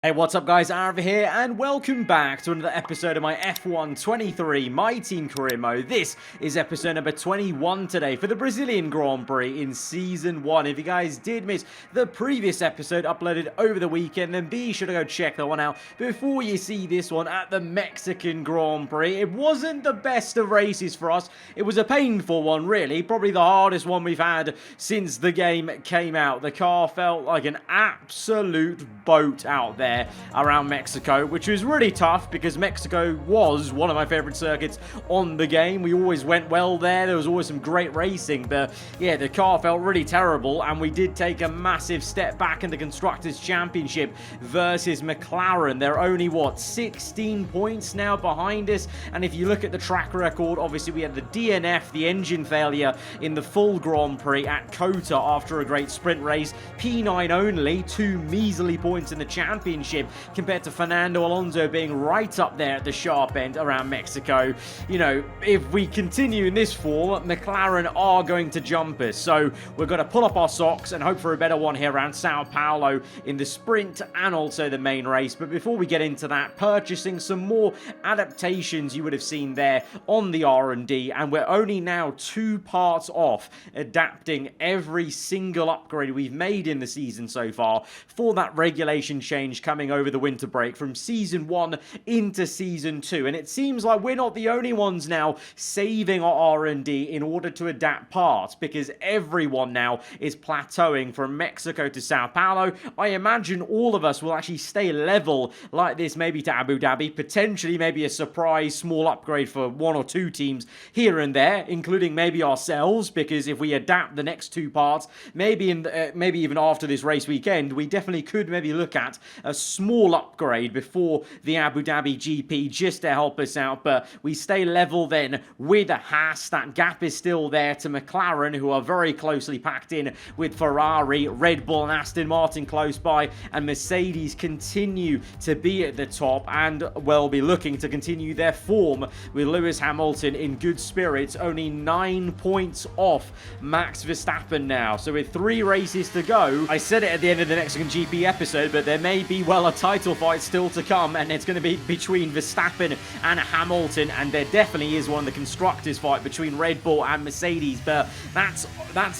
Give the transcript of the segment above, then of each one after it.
Hey, what's up guys, aarava here, and welcome back to another episode of my F1 23 My Team Career Mode. This is episode number 21 today for the Brazilian Grand Prix in Season 1. If you guys did miss the previous episode uploaded over the weekend, then be sure to go check that one out before you see this one at the Mexican Grand Prix. It wasn't the best of races for us. It was a painful one, really. Probably the hardest one we've had since the game came out. The car felt like an absolute boat out there around Mexico, which was really tough because Mexico was one of my favorite circuits on the game. We always went well there. There was always some great racing, but yeah, the car felt really terrible, and we did take a massive step back in the Constructors' Championship versus McLaren. They're only, what, 16 points now behind us, and if you look at the track record, obviously we had the DNF, the engine failure in the full Grand Prix at COTA after a great sprint race. P9 only, 2 measly points in the championship compared to Fernando Alonso being right up there at the sharp end around Mexico. You know, if we continue in this form, McLaren are going to jump us. So we're going to pull up our socks and hope for a better one here around Sao Paulo in the sprint and also the main race. But before we get into that, purchasing some more adaptations you would have seen there on the R&D, and we're only now 2 parts off adapting every single upgrade we've made in the season so far for that regulation change coming over the winter break from Season 1 into Season 2. And it seems like we're not the only ones now saving our R&D in order to adapt parts, because everyone now is plateauing from Mexico to Sao Paulo. I imagine all of us will actually stay level like this, maybe to Abu Dhabi, potentially maybe a surprise small upgrade for 1 or 2 teams here and there, including maybe ourselves, because if we adapt the next 2 parts, maybe even after this race weekend, we definitely could maybe look at a small upgrade before the Abu Dhabi GP just to help us out. But we stay level then with a Haas. That gap is still there to McLaren, who are very closely packed in with Ferrari, Red Bull and Aston Martin close by, and Mercedes continue to be at the top and will be looking to continue their form with Lewis Hamilton in good spirits, only 9 points off Max Verstappen now. So with 3 races to go, I said it at the end of the Mexican GP episode, but there may be, well, a title fight still to come, and it's going to be between Verstappen and Hamilton, and there definitely is one, the constructors fight between Red Bull and Mercedes, but that's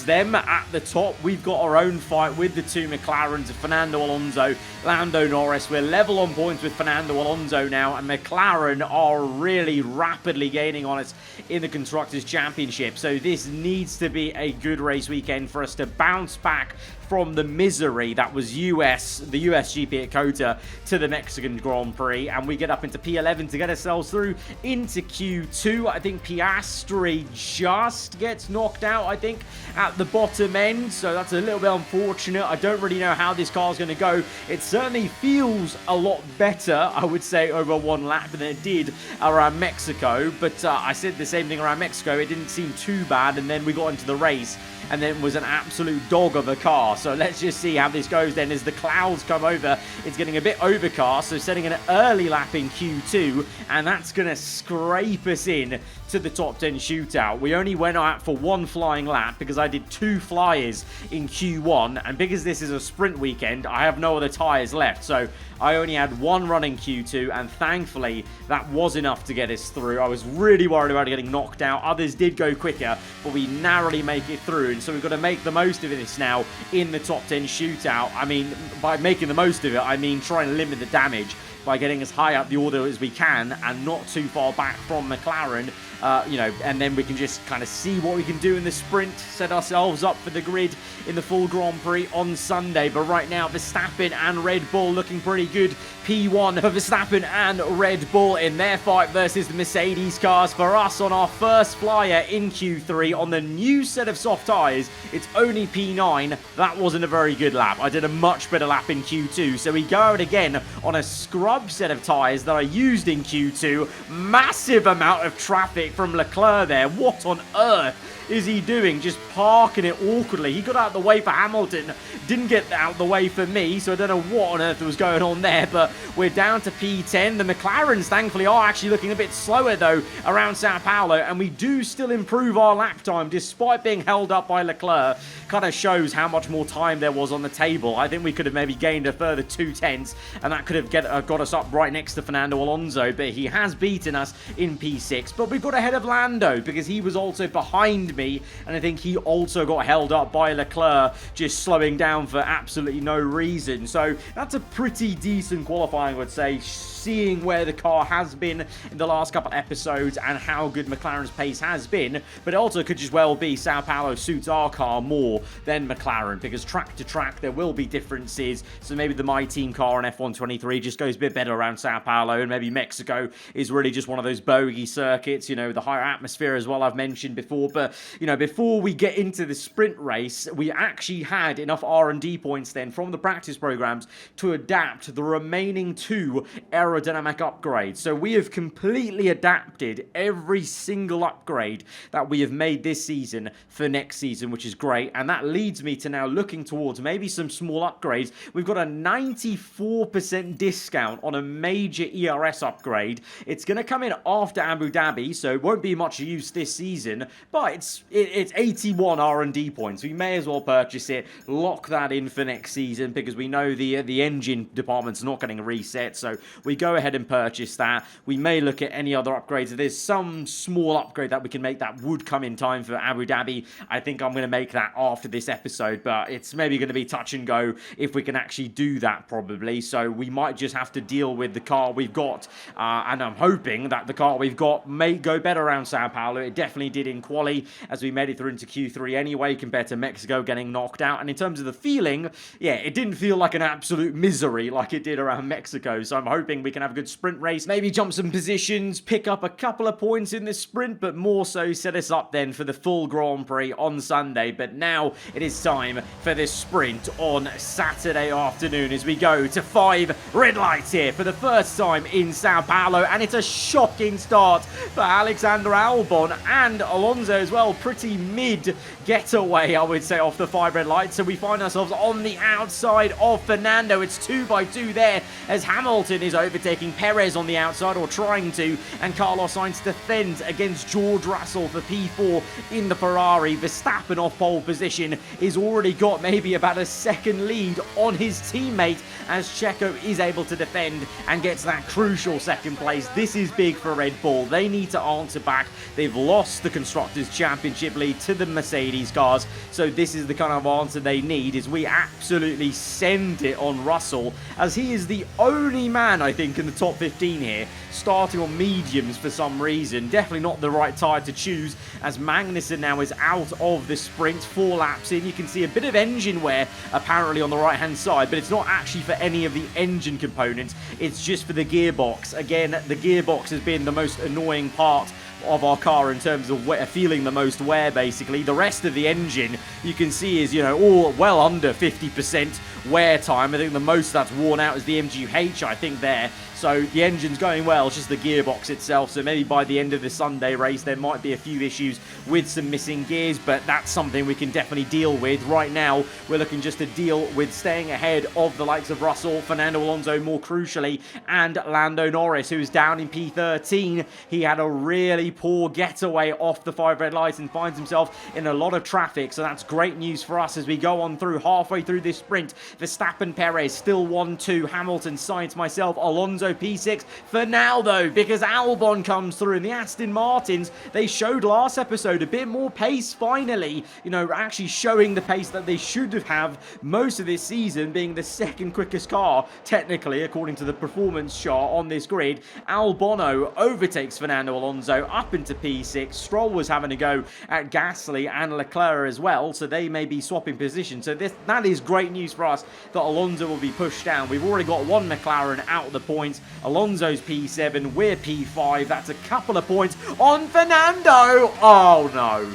them at the top. We've got our own fight with the 2 McLarens of Fernando Alonso, Lando Norris. We're level on points with Fernando Alonso now, and McLaren are really rapidly gaining on us in the Constructors' Championship. So this needs to be a good race weekend for us to bounce back from the misery that was the US GP at COTA to the Mexican Grand Prix, and we get up into P11 to get ourselves through into Q2. I think Piastri just gets knocked out, I think, at the bottom end, so that's a little bit unfortunate. I don't really know how this car's going to go. It certainly feels a lot better, I would say, over 1 lap than it did around Mexico, but I said the same thing around Mexico. It didn't seem too bad, and then we got into the race, and then it was an absolute dog of a car. So let's just see how this goes then as the clouds come over. It's getting a bit overcast, so setting an early lap in Q2, and that's going to scrape us in to the top 10 shootout. We only went out for 1 flying lap because I did 2 flyers in Q1, and because this is a sprint weekend, I have no other tyres left, so I only had 1 run in Q2, and thankfully that was enough to get us through. I was really worried about getting knocked out. Others did go quicker, but we narrowly make it through, and so we've got to make the most of this now in the top 10 shootout. I mean, by making the most of it, I mean trying to limit the damage by getting as high up the order as we can and not too far back from McLaren, and then we can just kind of see what we can do in the sprint, set ourselves up for the grid in the full Grand Prix on Sunday. But right now, Verstappen and Red Bull looking pretty good. P1 for Verstappen and Red Bull in their fight versus the Mercedes cars. For us on our first flyer in Q3 on the new set of soft tyres, it's only P9. That wasn't a very good lap. I did a much better lap in Q2, so we go out again on a scrub set of tyres that I used in Q2. Massive amount of traffic from Leclerc there. What on earth is he doing? Just parking it awkwardly. He got out of the way for Hamilton, didn't get out of the way for me, so I don't know what on earth was going on there, but we're down to P10. The McLarens, thankfully, are actually looking a bit slower, though, around Sao Paulo, and we do still improve our lap time, despite being held up by Leclerc. Kind of shows how much more time there was on the table. I think we could have maybe gained a further 2/10, and that could have got us up right next to Fernando Alonso, but he has beaten us in P6. But we've got ahead of Lando, because he was also behind me, and I think he also got held up by Leclerc, just slowing down for absolutely no reason. So that's a pretty decent qualifying, I would say, seeing where the car has been in the last couple of episodes and how good McLaren's pace has been. But it also could just well be Sao Paulo suits our car more than McLaren, because track to track there will be differences. So maybe the My Team car on F123 just goes a bit better around Sao Paulo, and maybe Mexico is really just one of those bogey circuits, you know, the higher atmosphere as well, I've mentioned before. But, you know, before we get into the sprint race, we actually had enough R&D points then from the practice programs to adapt the remaining 2 aerodynamic upgrades. So we have completely adapted every single upgrade that we have made this season for next season, which is great. And that leads me to now looking towards maybe some small upgrades. We've got a 94% discount on a major ERS upgrade. It's going to come in after Abu Dhabi, so it won't be much use this season, but it's 81 R&D points. We may as well purchase it, lock that in for next season, because we know the engine department's not getting reset, so we go ahead and purchase that. We may look at any other upgrades. If there's some small upgrade that we can make that would come in time for Abu Dhabi, I think I'm going to make that after this episode, but it's maybe going to be touch and go if we can actually do that, probably. So we might just have to deal with the car we've got, and I'm hoping that the car we've got may go better around Sao Paulo. It definitely did in quali, as we made it through into Q3 anyway, compared to Mexico getting knocked out. And in terms of the feeling, yeah, it didn't feel like an absolute misery like it did around Mexico. So I'm hoping we can have a good sprint race, maybe jump some positions, pick up a couple of points in this sprint, but more so set us up then for the full Grand Prix on Sunday. But now it is time for this sprint on Saturday afternoon, as we go to 5 red lights here for the first time in Sao Paulo. And it's a shocking start for Alexander Albon and Alonso as well. Pretty mid getaway, I would say, off the 5 red lights. So we find ourselves on the outside of Fernando. It's 2 by 2 there, as Hamilton is overtaking Perez on the outside, or trying to, and Carlos Sainz defends against George Russell for P4 in the Ferrari. Verstappen off pole position is already got maybe about a second lead on his teammate, as Checo is able to defend and gets that crucial second place. This is big for Red Bull. They need to answer back. They've lost the Constructors' Championship lead to the Mercedes cars, so this is the kind of answer they need, is we absolutely send it on Russell, as he is the only man, I think, in the top 15 here, starting on mediums for some reason. Definitely not the right tyre to choose, as Magnussen now is out of the sprint, 4 laps in. You can see a bit of engine wear apparently on the right hand side, but it's not actually for any of the engine components, it's just for the gearbox. Again, the gearbox has been the most annoying part of our car in terms of feeling the most wear, basically. The rest of the engine you can see is, you know, all well under 50% wear time. I think the most that's worn out is the MGH, I think, there. So the engine's going well, it's just the gearbox itself. So maybe by the end of the Sunday race there might be a few issues with some missing gears, but that's something we can definitely deal with. Right now we're looking just to deal with staying ahead of the likes of Russell, Fernando Alonso more crucially, and Lando Norris, who's down in P13. He had a really poor getaway off the 5 red lights and finds himself in a lot of traffic, so that's great news for us as we go on through halfway through this sprint. Verstappen, Perez still 1-2, Hamilton, Sainz, myself, Alonso P6 for now though, because Albon comes through, and the Aston Martins, they showed last episode a bit more pace finally, you know, actually showing the pace that they should have most of this season, being the second quickest car technically according to the performance chart on this grid. Albono overtakes Fernando Alonso up into P6. Stroll was having a go at Gasly and Leclerc as well, so they may be swapping positions. So that is great news for us that Alonso will be pushed down. We've already got 1 McLaren out of the points. Alonso's P7, we're P5. That's a couple of points on Fernando. Oh no.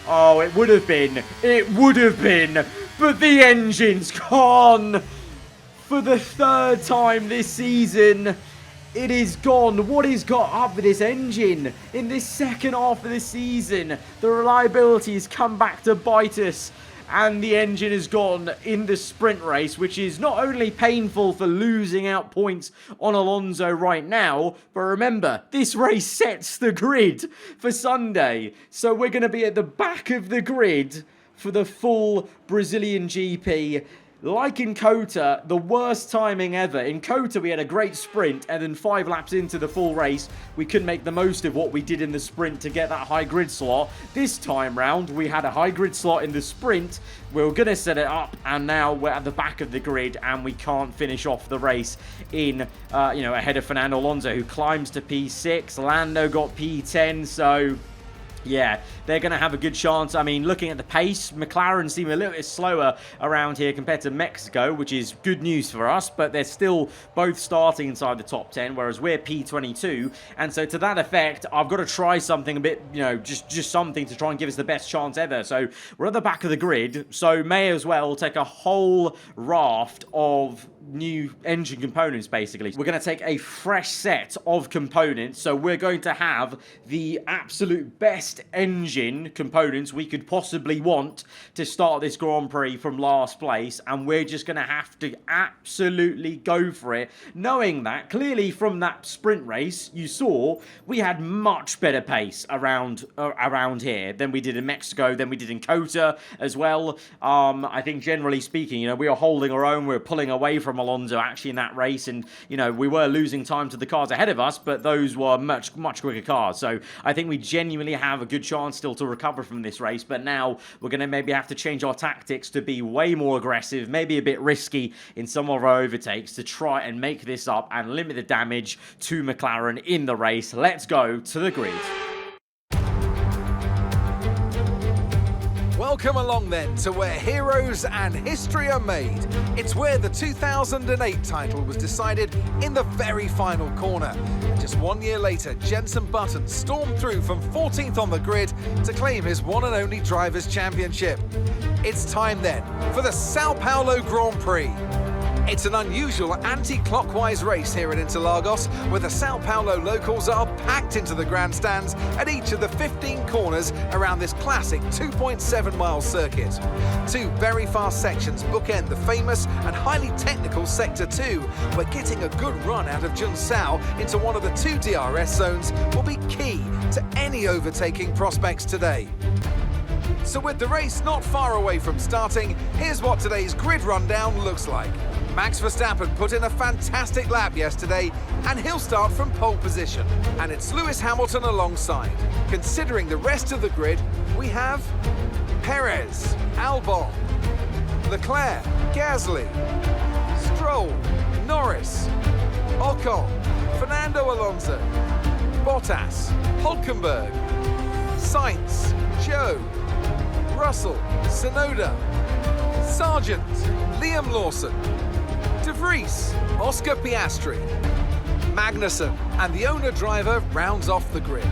Oh, it would have been, but the engine's gone. For the 3rd time this season, It is gone. What is got up with this engine in this second half of the season? The reliability has come back to bite us. And the engine is gone in the sprint race, which is not only painful for losing out points on Alonso right now, but remember, this race sets the grid for Sunday. So we're going to be at the back of the grid for the full Brazilian GP. Like in COTA, the worst timing ever. In COTA, we had a great sprint, and then 5 laps into the full race, we couldn't make the most of what we did in the sprint to get that high grid slot. This time round, we had a high grid slot in the sprint. We were going to set it up, and now we're at the back of the grid, and we can't finish off the race in, ahead of Fernando Alonso, who climbs to P6. Lando got P10, so... yeah, they're going to have a good chance. I mean, looking at the pace, McLaren seem a little bit slower around here compared to Mexico, which is good news for us, but they're still both starting inside the top 10, whereas we're P22. And so to that effect, I've got to try something a bit, just something to try and give us the best chance ever. So we're at the back of the grid, so may as well take a whole raft of new engine components, basically. We're going to take a fresh set of components, so we're going to have the absolute best engine components we could possibly want to start this Grand Prix from last place, and we're just going to have to absolutely go for it, knowing that clearly from that sprint race you saw we had much better pace around here than we did in Mexico, than we did in COTA as well. I think generally speaking, we were holding our own, we were pulling away from Alonso actually in that race, and we were losing time to the cars ahead of us, but those were much quicker cars. So I think we genuinely have a good chance still to recover from this race, but now we're going to maybe have to change our tactics to be way more aggressive, maybe a bit risky in some of our overtakes to try and make this up and limit the damage to McLaren in the race. Let's go to the grid. Welcome along then to where heroes and history are made. It's where the 2008 title was decided in the very final corner. And just 1 year later, Jenson Button stormed through from 14th on the grid to claim his one and only Drivers' Championship. It's time then for the Sao Paulo Grand Prix. It's an unusual anti-clockwise race here at Interlagos, where the Sao Paulo locals are packed into the grandstands at each of the 15 corners around this classic 2.7-mile circuit. 2 very fast sections bookend the famous and highly technical Sector 2, where getting a good run out of Junsao into one of the 2 DRS zones will be key to any overtaking prospects today. So with the race not far away from starting, here's what today's grid rundown looks like. Max Verstappen put in a fantastic lap yesterday, and he'll start from pole position. And it's Lewis Hamilton alongside. Considering the rest of the grid, we have Perez, Albon, Leclerc, Gasly, Stroll, Norris, Ocon, Fernando Alonso, Bottas, Hülkenberg, Sainz, Zhou, Russell, Tsunoda, Sargent, Liam Lawson, De Vries, Oscar Piastri, Magnussen, and the owner-driver rounds off the grid.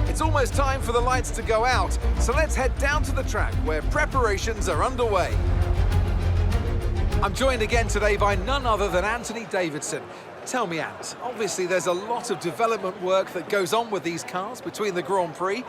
It's almost time for the lights to go out, so let's head down to the track where preparations are underway. I'm joined again today by none other than Anthony Davidson. Tell me, Ant, obviously there's a lot of development work that goes on with these cars between the Grand Prix.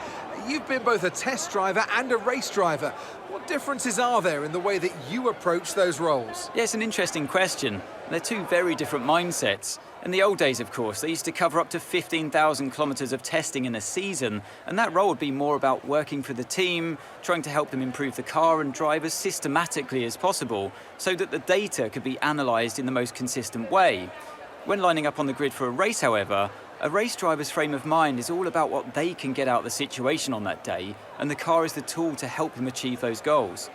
You've been both a test driver and a race driver. What differences are there in the way that you approach those roles? Yeah, it's an interesting question. They're 2 very different mindsets. In the old days, of course, they used to cover up to 15,000 kilometres of testing in a season, and that role would be more about working for the team, trying to help them improve the car and drive as systematically as possible, so that the data could be analysed in the most consistent way. When lining up on the grid for a race, however, a race driver's frame of mind is all about what they can get out of the situation on that day, and the car is the tool to help them achieve those goals.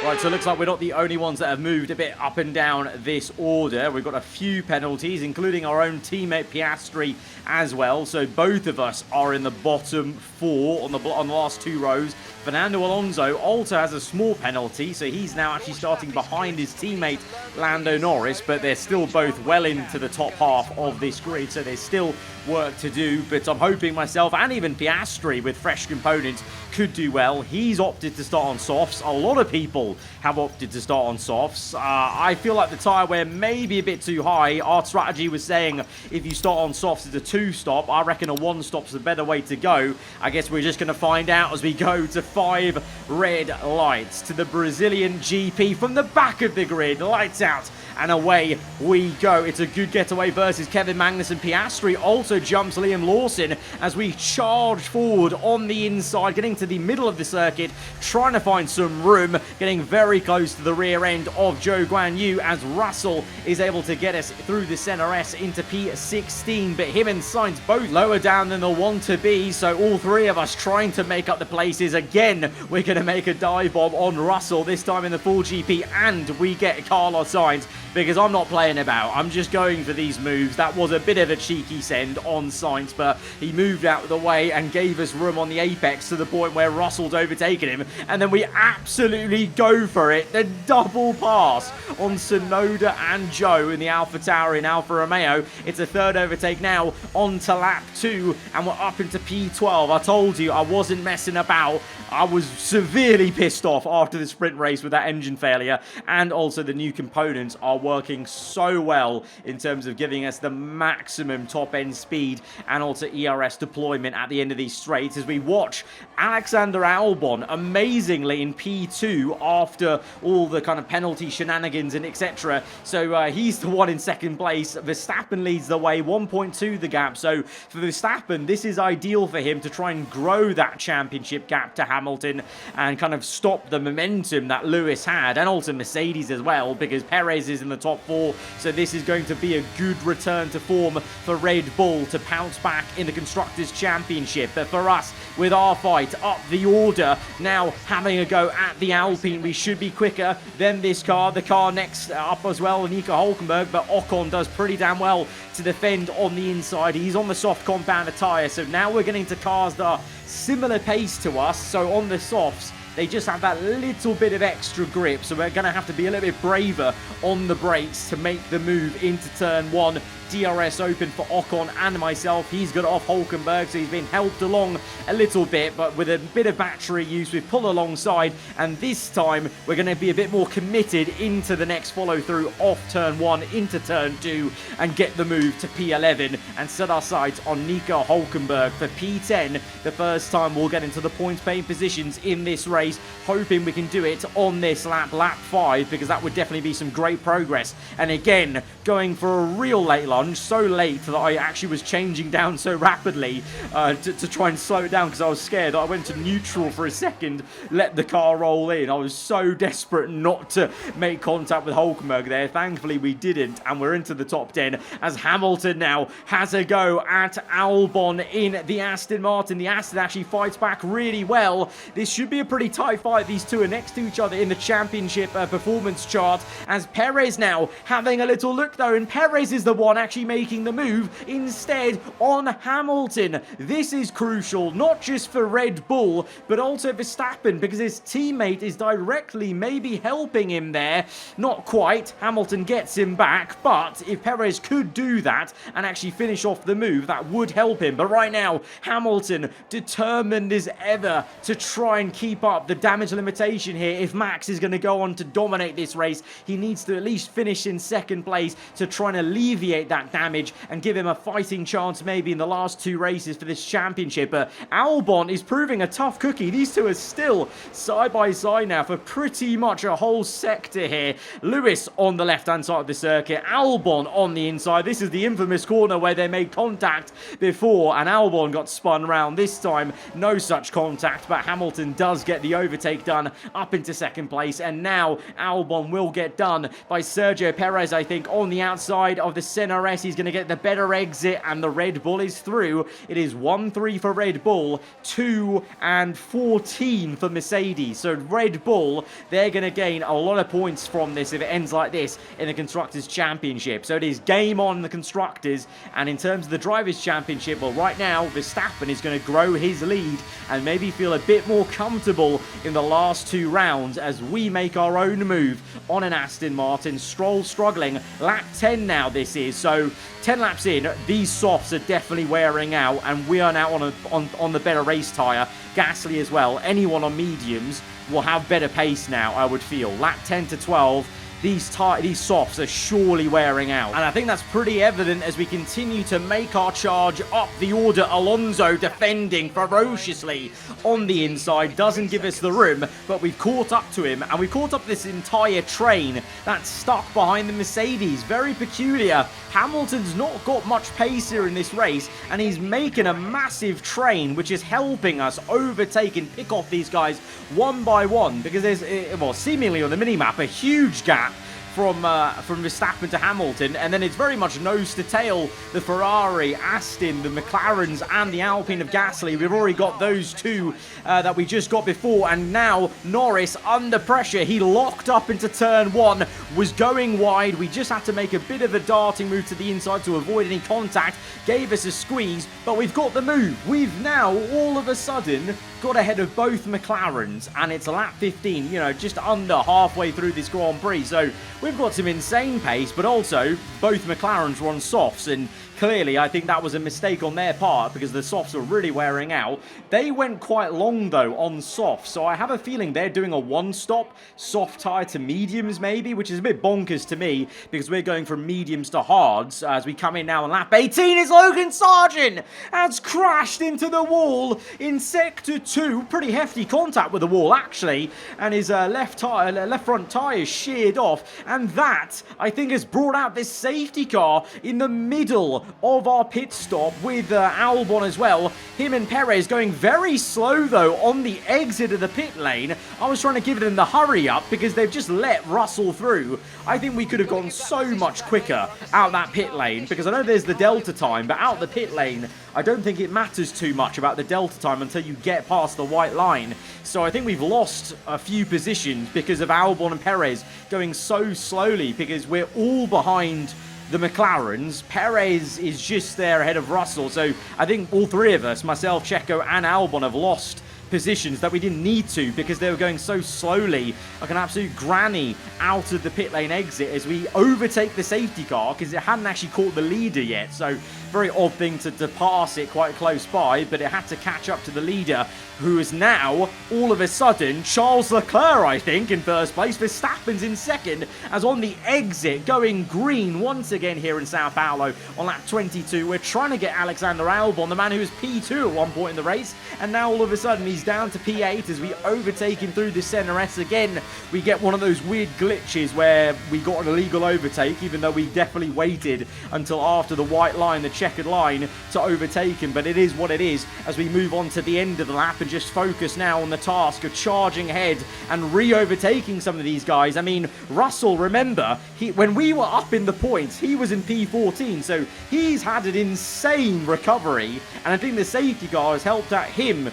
Right, so it looks like we're not the only ones that have moved a bit up and down this order. We've got a few penalties, including our own teammate Piastri as well. So both of us are in the bottom 4 on the last 2 rows. Fernando Alonso also has a small penalty, so he's now actually starting behind his teammate Lando Norris, but they're still both well into the top half of this grid, so there's still work to do. But I'm hoping myself and even Piastri with fresh components could do well. He's opted to start on softs. A lot of people Russell have opted to start on softs. I feel like the tyre wear may be a bit too high. Our strategy was saying if you start on softs, it's a 2-stop. I reckon a 1-stop's the better way to go. I guess we're just going to find out as we go to 5 red lights to the Brazilian GP from the back of the grid. Lights out and away we go. It's a good getaway versus Kevin Magnussen. Piastri also jumps Liam Lawson as we charge forward on the inside, getting to the middle of the circuit, trying to find some room, getting very close to the rear end of Zhou Guanyu as Russell is able to get us through the center S into P16, but him and Sainz both lower down than they'll want to be, so all three of us trying to make up the places. Again, we're going to make a dive bomb on Russell, this time in the full GP, and we get Carlos Sainz, because I'm not playing about. I'm just going for these moves. That was a bit of a cheeky send on Sainz, but he moved out of the way and gave us room on the apex to the point where Russell's overtaken him, and then we absolutely go for it. The double pass on Tsunoda and Zhou in the AlphaTauri in Alfa Romeo. It's a third overtake now onto lap 2, and we're up into P12. I told you I wasn't messing about. I was severely pissed off after the sprint race with that engine failure, and also the new components are working so well in terms of giving us the maximum top-end speed and also ERS deployment at the end of these straights as we watch Alexander Albon amazingly in P2 after all the kind of penalty shenanigans and etc. So he's the one in second place. Verstappen leads the way, 1.2 the gap. So for Verstappen, this is ideal for him to try and grow that championship gap to Hamilton and kind of stop the momentum that Lewis had, and also Mercedes as well, because Perez is in the top 4. So this is going to be a good return to form for Red Bull to pounce back in the Constructors' Championship. But for us, with our fight up the order, now having a go at the Alpine, we should be quicker than this car. The car next up as well, Nico Hülkenberg, but Ocon does pretty damn well to defend on the inside. He's on the soft compounder tyre, so now we're getting to cars that are similar pace to us. So on the softs, they just have that little bit of extra grip, so we're going to have to be a little bit braver on the brakes to make the move into turn 1. DRS open for Ocon and myself. He's got it off Hülkenberg, so he's been helped along a little bit, but with a bit of battery use, we've pulled alongside, and this time we're going to be a bit more committed into the next follow-through off turn 1 into turn 2 and get the move to P11 and set our sights on Nico Hülkenberg for P10, the first time we'll get into the points-paying positions in this race, hoping we can do it on this lap 5, because that would definitely be some great progress. And again, going for a real late lunge, so late that I actually was changing down so rapidly to try and slow it down, because I was scared. I went to neutral for a second, let the car roll in. I was so desperate not to make contact with Hülkenberg there. Thankfully we didn't, and we're into the top 10 as Hamilton now has a go at Albon in the Aston Martin. The Aston actually fights back really well. This should be a pretty tight fight. These two are next to each other in the championship performance chart, as Perez now having a little look though, and Perez is the one actually making the move instead on Hamilton. This is crucial, not just for Red Bull, but also Verstappen, because his teammate is directly maybe helping him there. Not quite. Hamilton gets him back, but if Perez could do that and actually finish off the move, that would help him. But right now, Hamilton determined as ever to try and keep up the damage limitation here. If Max is going to go on to dominate this race, he needs to at least finish in second place to try and alleviate that damage and give him a fighting chance maybe in the last 2 races for this championship. Albon is proving a tough cookie. These two are still side by side now for pretty much a whole sector here. Lewis on the left-hand side of the circuit, Albon on the inside. This is the infamous corner where they made contact before and Albon got spun round. This time, no such contact, but Hamilton does get the overtake done up into second place, and now Albon will get done by Sergio Perez, I think, on the outside of the center S. He's going to get the better exit, and the Red Bull is through. It is 1-3 for Red Bull, 2 and 14 for Mercedes. So Red Bull, they're going to gain a lot of points from this if it ends like this in the Constructors' Championship. So it is game on the Constructors, and in terms of the Drivers' Championship, well, right now, Verstappen is going to grow his lead and maybe feel a bit more comfortable in the last 2 rounds as we make our own move on an Aston Martin. Stroll struggling. Lap 10 now this is, so So 10 laps in, these softs are definitely wearing out, and we are now on the better race tyre. Gasly as well. Anyone on mediums will have better pace now, I would feel. Lap 10 to 12. These softs are surely wearing out. And I think that's pretty evident as we continue to make our charge up the order. Alonso defending ferociously on the inside. Doesn't give us the room, but we've caught up to him. And we've caught up this entire train that's stuck behind the Mercedes. Very peculiar. Hamilton's not got much pace here in this race, and he's making a massive train, which is helping us overtake and pick off these guys one by one, because there's, well, seemingly on the minimap, a huge gap from Verstappen to Hamilton, and then it's very much nose to tail. The Ferrari, Aston, the McLarens, and the Alpine of Gasly. We've already got those two that we just got before, and now Norris under pressure. He locked up into turn one, was going wide. We just had to make a bit of a darting move to the inside to avoid any contact. Gave us a squeeze, but we've got the move. We've now all of a sudden got ahead of both McLarens, and it's lap 15, you know, just under halfway through this Grand Prix. So we've got some insane pace, but also both McLarens were on softs, and clearly I think that was a mistake on their part because the softs were really wearing out. They went quite long though on softs, so I have a feeling they're doing a one-stop soft tyre to mediums maybe, which is a bit bonkers to me because we're going from mediums to hards as we come in now on lap 18. Is Logan Sargent has crashed into the wall in sector 2. Pretty hefty contact with the wall actually, and his left front tyre is sheared off, and that I think has brought out this safety car in the middle of our pit stop with Albon as well. Him and Perez going very slow though on the exit of the pit lane. I was trying to give them the hurry up because they've just let Russell through. I think we could have gone so much quicker out that pit lane because I know there's the delta time, but out the pit lane I don't think it matters too much about the delta time until you get past the white line. So I think we've lost a few positions because of Albon and Perez going so slowly because we're all behind the McLarens. Perez is just there ahead of Russell. So I think all three of us, myself, Checo and Albon, have lost positions that we didn't need to because they were going so slowly, like an absolute granny out of the pit lane exit as we overtake the safety car because it hadn't actually caught the leader yet. So very odd thing to pass it quite close by, but it had to catch up to the leader, who is now all of a sudden Charles Leclerc, I think, in first place. Verstappen's in second as on the exit going green once again here in Sao Paulo on lap 22. We're trying to get Alexander Albon, the man who was P2 at one point in the race, and now all of a sudden he's down to P8 as we overtake him through the center S again. We get one of those weird glitches where we got an illegal overtake, even though we definitely waited until after the white line, the checkered line, to overtake him. But it is what it is as we move on to the end of the lap and just focus now on the task of charging ahead and re-overtaking some of these guys. I mean, Russell, remember, when we were up in the points, he was in P14, so he's had an insane recovery, and I think the safety car has helped out him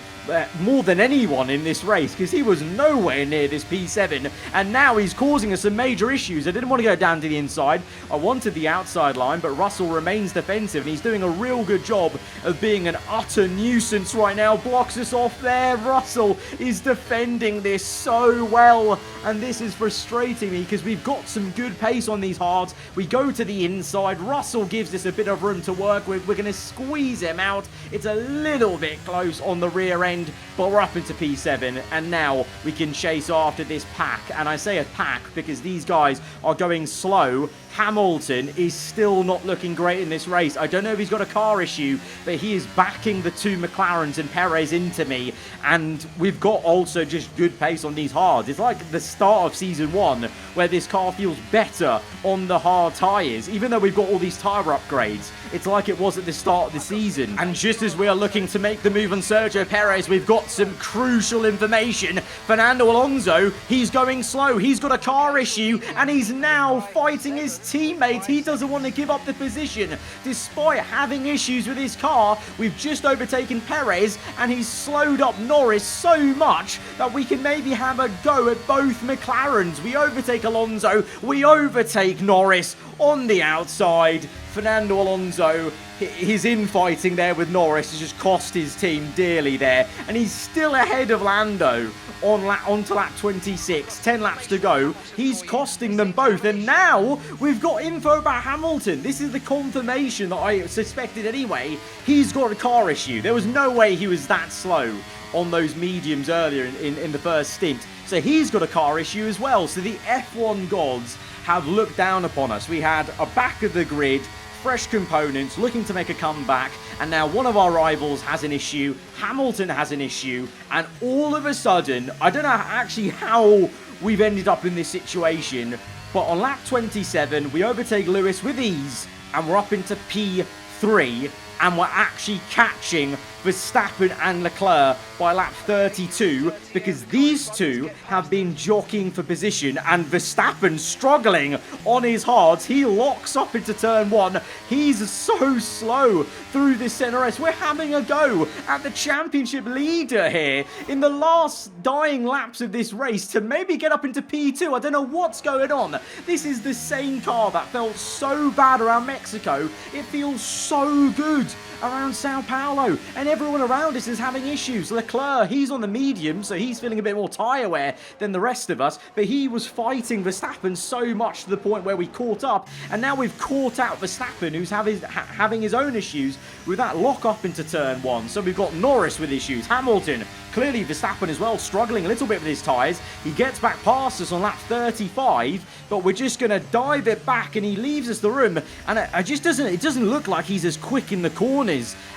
more than anyone in this race because he was nowhere near this P7, and now he's causing us some major issues. I didn't want to go down to the inside. I wanted the outside line, but Russell remains defensive, and he's doing a real good job of being an utter nuisance right now. Blocks us off there. Russell is defending this so well, and this is frustrating me because we've got some good pace on these hards. We go to the inside. Russell gives us a bit of room to work with. We're going to squeeze him out. It's a little bit close on the rear end, but we're up into P7, and now we can chase after this pack. And I say a pack because these guys are going slow. Hamilton is still not looking great in this race. I don't know if he's got a car issue, but he is backing the two McLarens and Perez into me, and we've got also just good pace on these hards. It's like the start of season 1 where this car feels better on the hard tyres, even though we've got all these tyre upgrades. It's like it was at the start of the season. And just as we are looking to make the move on Sergio Perez, we've got some crucial information. Fernando Alonso, he's going slow. He's got a car issue, and he's now fighting his teammate. He doesn't want to give up the position despite having issues with his car. We've just overtaken Perez, and he's slowed up Norris so much that we can maybe have a go at both McLarens. We overtake Alonso, we overtake Norris. on the outside. Fernando Alonso, his infighting there with Norris has just cost his team dearly there. And he's still ahead of Lando onto lap 26. 10 laps to go. He's costing them both. And now we've got info about Hamilton. This is the confirmation that I suspected anyway. He's got a car issue. There was no way he was that slow on those mediums earlier in the first stint. So he's got a car issue as well. So the F1 gods have looked down upon us. We had a back of the grid, fresh components, looking to make a comeback, and now one of our rivals has an issue, Hamilton has an issue, and all of a sudden, I don't know actually how we've ended up in this situation, but on lap 27, we overtake Lewis with ease, and we're up into P3, and we're actually catching Verstappen and Leclerc by lap 32 because these two have been jockeying for position and Verstappen struggling on his hards. He locks up into turn 1. He's so slow through this center S. We're having a go at the championship leader here in the last dying laps of this race to maybe get up into P2. I don't know what's going on. This is the same car that felt so bad around Mexico. It feels so good around Sao Paulo, and everyone around us is having issues. Leclerc, he's on the medium, so he's feeling a bit more tyre wear than the rest of us, but he was fighting Verstappen so much to the point where we caught up, and now we've caught out Verstappen, who's having his own issues with that lock up into turn 1. So we've got Norris with issues, Hamilton, clearly Verstappen as well, struggling a little bit with his tyres. He gets back past us on lap 35, but we're just going to dive it back, and he leaves us the room, and it doesn't look like he's as quick in the corners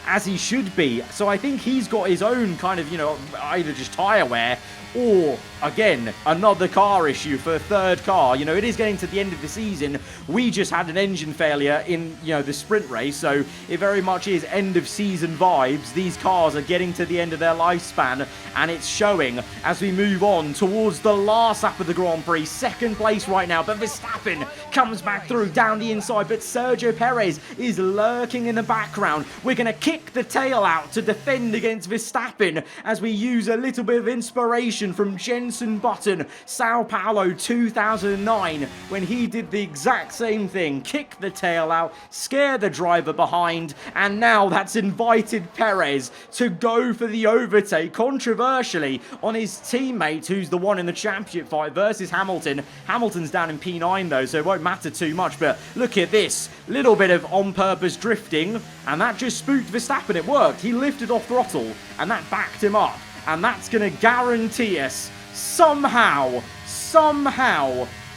as he should be. So I think he's got his own kind of, either just tyre wear or, again, another car issue for a third car. It is getting to the end of the season. We just had an engine failure in, the sprint race, so it very much is end of season vibes. These cars are getting to the end of their lifespan, and it's showing as we move on towards the last lap of the Grand Prix. Second place right now, but Verstappen comes back through down the inside, but Sergio Perez is lurking in the background. We're going to kick the tail out to defend against Verstappen as we use a little bit of inspiration from Jenson Button, Sao Paulo 2009, when he did the exact same thing. Kick the tail out, scare the driver behind, and now that's invited Perez to go for the overtake, controversially, on his teammate, who's the one in the championship fight versus Hamilton. Hamilton's down in P9 though, so it won't matter too much, but look at this. Little bit of on-purpose drifting, and that just spooked Verstappen. It worked. He lifted off throttle, and that backed him up. And that's going to guarantee us somehow,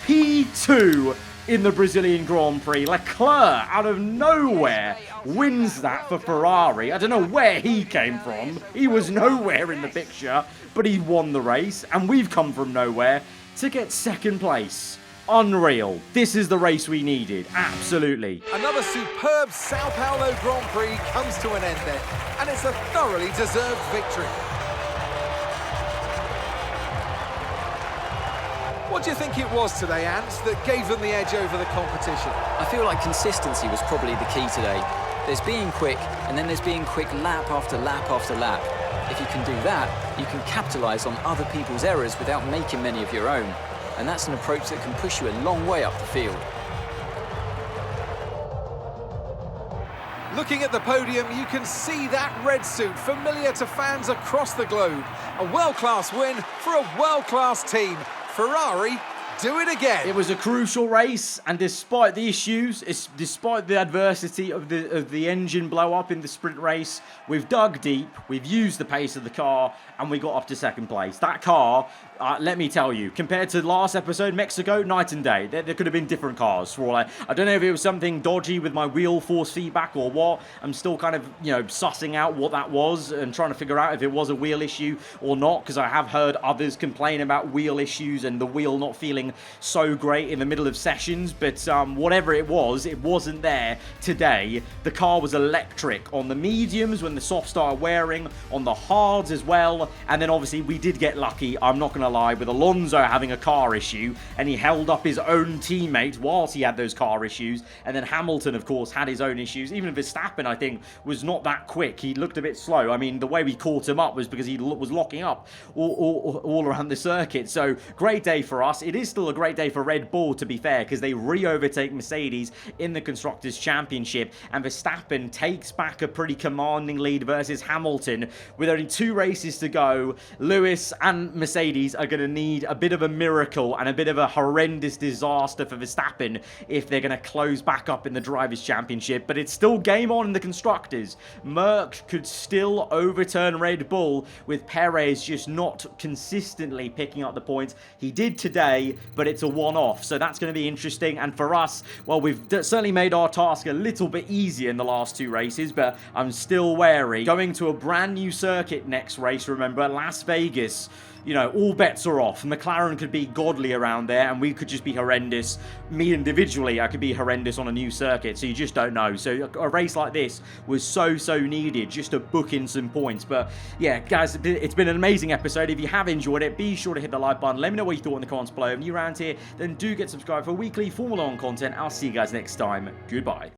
P2 in the Brazilian Grand Prix. Leclerc, out of nowhere, wins that for Ferrari. I don't know where he came from. He was nowhere in the picture, but he won the race. And we've come from nowhere to get second place. Unreal. This is the race we needed. Absolutely. Another superb Sao Paulo Grand Prix comes to an end then, and it's a thoroughly deserved victory. What do you think it was today, Ants, that gave them the edge over the competition? I feel like consistency was probably the key today. There's being quick, and then there's being quick lap after lap after lap. If you can do that, you can capitalise on other people's errors without making many of your own. And that's an approach that can push you a long way up the field. Looking at the podium, you can see that red suit familiar to fans across the globe. A world-class win for a world-class team. Ferrari do it again. It was a crucial race, and despite the issues, despite the adversity of the engine blow up in the sprint race, we've dug deep, we've used the pace of the car, and we got up to second place. That car, let me tell you, compared to last episode, Mexico, night and day. There could have been different cars. For all I don't know if it was something dodgy with my wheel force feedback or what. I'm still kind of, sussing out what that was and trying to figure out if it was a wheel issue or not, because I have heard others complain about wheel issues and the wheel not feeling so great in the middle of sessions. But whatever it wasn't there today. The car was electric on the mediums when the soft started wearing, on the hards as well. And then obviously we did get lucky. I'm not going gonna lie, with Alonso having a car issue, and he held up his own teammate whilst he had those car issues, and then Hamilton, of course, had his own issues. Even Verstappen, I think, was not that quick. He looked a bit slow. I mean, the way we caught him up was because he was locking up all around the circuit. So, great day for us. It is still a great day for Red Bull, to be fair, because they re-overtake Mercedes in the Constructors' Championship, and Verstappen takes back a pretty commanding lead versus Hamilton. With only 2 races to go, Lewis and Mercedes are going to need a bit of a miracle and a bit of a horrendous disaster for Verstappen if they're going to close back up in the Drivers' Championship. But it's still game on in the Constructors. Merck could still overturn Red Bull, with Perez just not consistently picking up the points. He did today, but it's a one-off, so that's going to be interesting. And for us, well, we've certainly made our task a little bit easier in the last 2 races, but I'm still wary. Going to a brand new circuit next race, remember, Las Vegas. You know, all bets are off. McLaren could be godly around there, and we could just be horrendous. Me individually, I could be horrendous on a new circuit, so you just don't know. So a race like this was so needed, just to book in some points. But yeah, guys, it's been an amazing episode. If you have enjoyed it, be sure to hit the like button. Let me know what you thought in the comments below. If you're around here, then do get subscribed for weekly Formula 1 content. I'll see you guys next time. Goodbye.